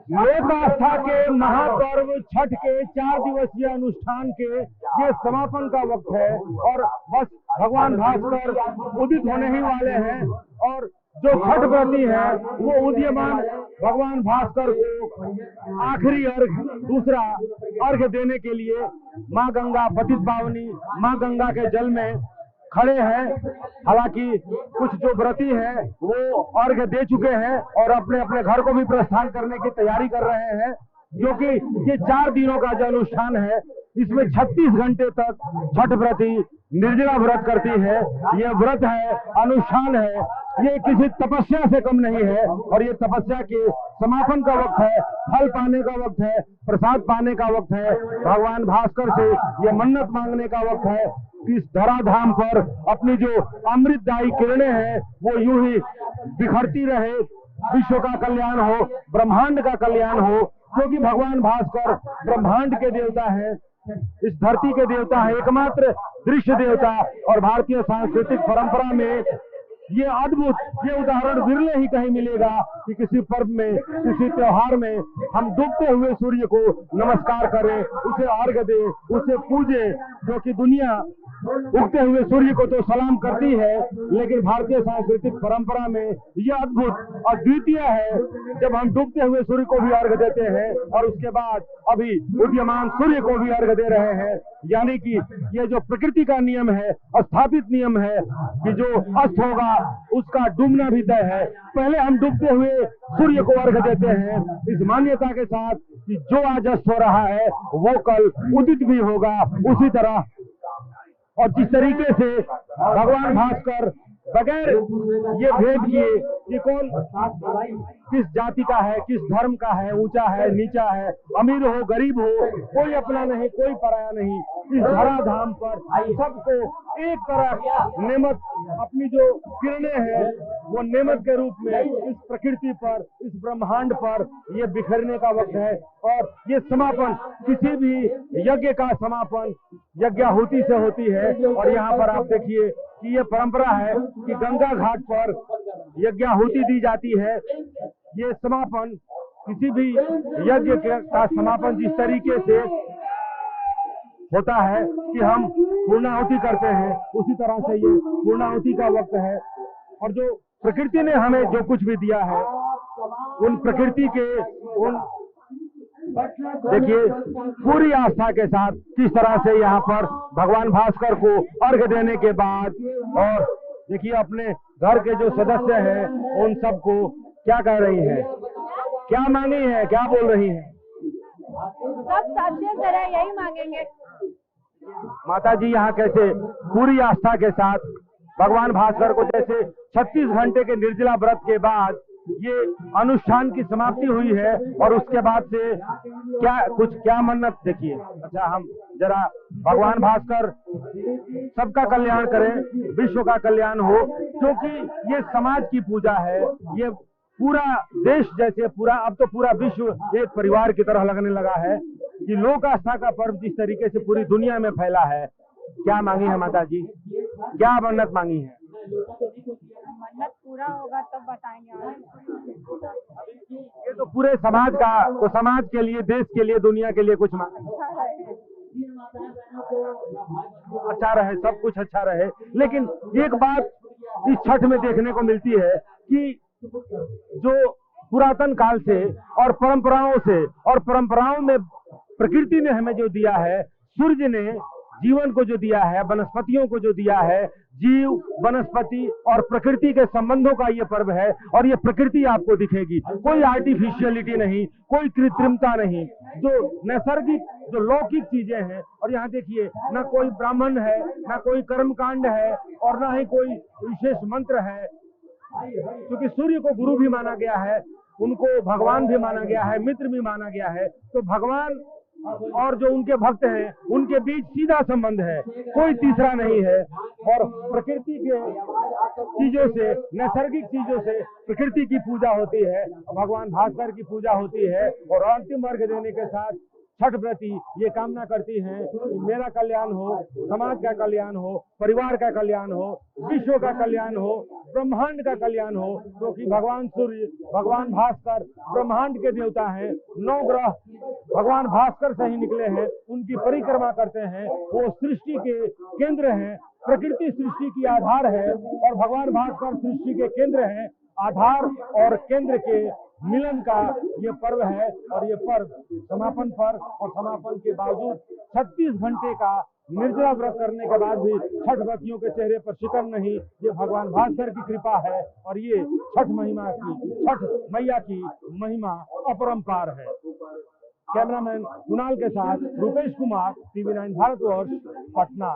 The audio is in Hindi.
लोक आस्था के महापर्व छठ के 4 दिवसीय अनुष्ठान के ये समापन का वक्त है और बस भगवान भास्कर उदित होने ही वाले हैं और जो छठ व्रती है वो उदीयमान भगवान भास्कर को आखिरी अर्घ, दूसरा अर्घ देने के लिए माँ गंगा पतित पावनी माँ गंगा के जल में खड़े हैं। हालांकि कुछ जो व्रती हैं वो अर्घ दे चुके हैं और अपने अपने घर को भी प्रस्थान करने की तैयारी कर रहे हैं, क्योंकि ये 4 दिनों का जो अनुष्ठान है इसमें 36 घंटे तक छठ व्रती निर्जला व्रत करती है। ये व्रत है, अनुष्ठान है, ये किसी तपस्या से कम नहीं है और ये तपस्या के समापन का वक्त है, फल पाने का वक्त है, प्रसाद पाने का वक्त है, भगवान भास्कर से ये मन्नत मांगने का वक्त है कि इस धराधाम पर अपनी जो अमृतदायी किरणें हैं वो यूं ही बिखरती रहे, विश्व का कल्याण हो, ब्रह्मांड का कल्याण हो, क्योंकि भगवान भास्कर ब्रह्मांड के देवता हैं, इस धरती के देवता है, एकमात्र दृश्य देवता। और भारतीय सांस्कृतिक परंपरा में ये अद्भुत, ये उदाहरण विरले ही कहीं मिलेगा कि किसी पर्व में, किसी त्योहार में हम डूबते हुए सूर्य को नमस्कार करें, उसे अर्घ दें, उसे पूजें, क्योंकि दुनिया उगते हुए सूर्य को तो सलाम करती है, लेकिन भारतीय सांस्कृतिक परंपरा में यह अद्भुत अद्वितीय है जब हम डूबते हुए सूर्य को भी अर्घ देते हैं और उसके बाद अभी उदीयमान सूर्य को भी अर्घ दे रहे हैं। यानी कि ये जो प्रकृति का नियम है, स्थापित नियम है कि जो अस्त होगा उसका डूबना भी तय है। पहले हम डूबते हुए सूर्य को अर्घ देते हैं इस मान्यता के साथ कि जो आज अस्त हो रहा है वो कल उदित भी होगा। उसी तरह और जिस तरीके से भगवान भास्कर बगैर ये भेद किए कि कौन किस जाति का है, किस धर्म का है, ऊंचा है, नीचा है, अमीर हो, गरीब हो, कोई अपना नहीं, कोई पराया नहीं, इस धराधाम पर सबको एक तरह नेमत, अपनी जो किरणें हैं वो नेमत के रूप में इस प्रकृति पर, इस ब्रह्मांड पर ये बिखरने का वक्त है। और ये समापन, किसी भी यज्ञ का समापन यज्ञाहुति से होती है और यहाँ पर आप देखिए कि ये परंपरा है कि गंगा घाट पर यज्ञाहुति दी जाती है। ये समापन, किसी भी यज्ञ का समापन जिस तरीके से होता है कि हम पूर्णाहुति करते हैं, उसी तरह से ये पूर्णाहुति का वक्त है। और जो प्रकृति ने हमें जो कुछ भी दिया है, उन प्रकृति के उन देखिए पूरी आस्था के साथ किस तरह से यहाँ पर भगवान भास्कर को अर्घ देने के बाद, और देखिए अपने घर के जो सदस्य हैं उन सबको क्या कह रही हैं, क्या मांगी है, क्या बोल रही हैं? सब साक्षी तरह यही मांगेंगे। माता जी यहाँ कैसे पूरी आस्था के साथ भगवान भास्कर को, जैसे 36 घंटे के निर्जला व्रत के बाद ये अनुष्ठान की समाप्ति हुई है और उसके बाद से क्या मन्नत, देखिए। अच्छा, हम जरा भगवान भास्कर सबका कल्याण करें, विश्व का कल्याण हो, क्योंकि ये समाज की पूजा है। ये पूरा देश, जैसे पूरा, अब तो पूरा विश्व एक परिवार की तरह लगने लगा है कि लोक आस्था का पर्व जिस तरीके से पूरी दुनिया में फैला है। क्या मांगी है माता जी, क्या मन्नत मांगी है? मन्नत पूरा होगा तब बताएंगे। ये तो पूरे समाज का, तो समाज के लिए, देश के लिए, दुनिया के लिए कुछ मांगे। अच्छा रहे, सब कुछ अच्छा रहे। लेकिन एक बात इस छठ में देखने को मिलती है कि जो पुरातन काल से और परंपराओं से, और परंपराओं में प्रकृति ने हमें जो दिया है, सूर्य ने जीवन को जो दिया है, वनस्पतियों को जो दिया है, जीव, वनस्पति और प्रकृति के संबंधों का ये पर्व है। और ये प्रकृति आपको दिखेगी, कोई आर्टिफिशियलिटी नहीं, कोई कृत्रिमता नहीं, जो नैसर्गिक, जो लौकिक चीजें हैं। और यहाँ देखिए, ना कोई ब्राह्मण है, ना कोई कर्मकांड है और ना ही कोई विशेष मंत्र है, क्योंकि सूर्य को गुरु भी माना गया है, उनको भगवान भी माना गया है, मित्र भी माना गया है। तो भगवान और जो उनके भक्त हैं उनके बीच सीधा संबंध है, कोई तीसरा नहीं है। और प्रकृति के चीजों से, नैसर्गिक चीजों से प्रकृति की पूजा होती है, भगवान भास्कर की पूजा होती है। और अंतिम अर्घ देने के साथ छठ व्रती ये कामना करती हैं कि मेरा कल्याण हो, समाज का कल्याण हो, परिवार का कल्याण हो, विश्व का कल्याण हो, ब्रह्मांड का कल्याण हो, क्योंकि भगवान सूर्य, भगवान भास्कर ब्रह्मांड के देवता हैं। 9 ग्रह भगवान भास्कर से ही निकले हैं, उनकी परिक्रमा करते हैं। वो सृष्टि के केंद्र हैं, प्रकृति सृष्टि की आधार है और भगवान भास्कर सृष्टि के केंद्र हैं। आधार और केंद्र के मिलन का ये पर्व है और ये पर्व समापन पर और समापन के बावजूद 36 घंटे का निर्जला व्रत करने के बाद भी छठ व्रतियों के चेहरे पर शिकन नहीं। ये भगवान भास्कर की कृपा है और ये छठ मैया की महिमा अपरंपार है। कैमरामैन कुणाल के साथ रुपेश कुमार, TV9 भारतवर्ष, पटना।